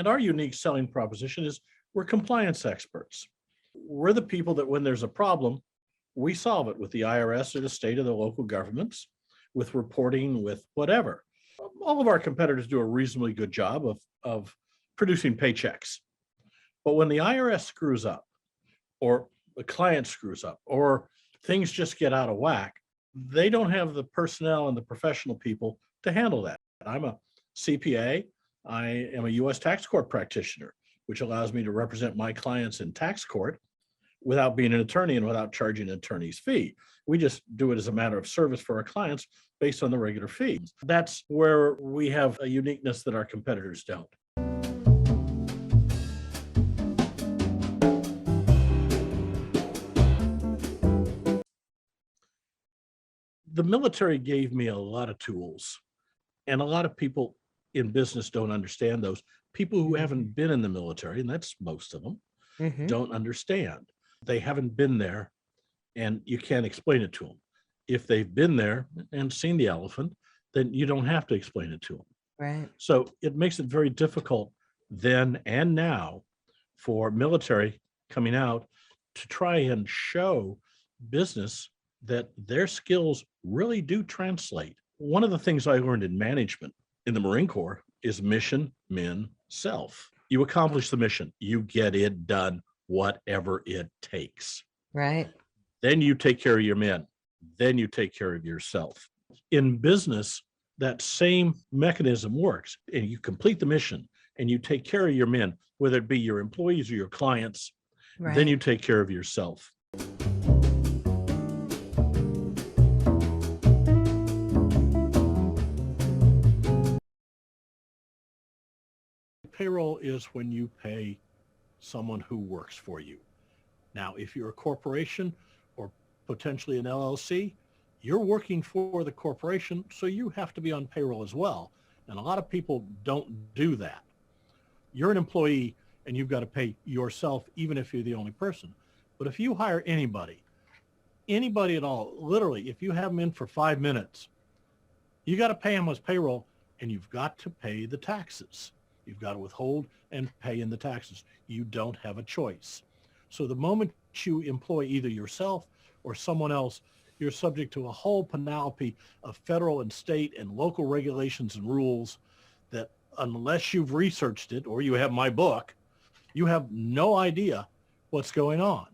And our unique selling proposition is we're compliance experts. We're the people that when there's a problem, we solve it with the IRS or the state or the local governments, with reporting, with whatever. All of our competitors do a reasonably good job of producing paychecks. But when the IRS screws up, or the client screws up, or things just get out of whack, they don't have the personnel and the professional people to handle that. I'm a CPA. I am a U.S. tax court practitioner, which allows me to represent my clients in tax court without being an attorney and without charging an attorney's fee. We just do it as a matter of service for our clients based on the regular fees. That's where we have a uniqueness that our competitors don't. The military gave me a lot of tools, and a lot of people in business don't understand those. People who haven't been in the military, and that's most of them, don't understand. They haven't been there, and you can't explain it to them. If they've been there and seen the elephant, then you don't have to explain it to them. Right. So it makes it very difficult then and now for military coming out to try and show business that their skills really do translate. One of the things I learned in management in the Marine Corps is mission, men, self. You accomplish the mission, you get it done, whatever it takes. Right. Then you take care of your men. Then you take care of yourself. In business, that same mechanism works, and you complete the mission and you take care of your men, whether it be your employees or your clients, Right. then you take care of yourself. Payroll is when you pay someone who works for you. Now, if you're a corporation or potentially an LLC, you're working for the corporation, so you have to be on payroll as well. And a lot of people don't do that. You're an employee and you've got to pay yourself, even if you're the only person. But if you hire anybody at all, literally, if you have them in for 5 minutes, you got to pay them as payroll, and you've got to pay the taxes. You've got to withhold and pay in the taxes. You don't have a choice. So the moment you employ either yourself or someone else, you're subject to a whole panoply of federal and state and local regulations and rules that, unless you've researched it or you have my book, you have no idea what's going on.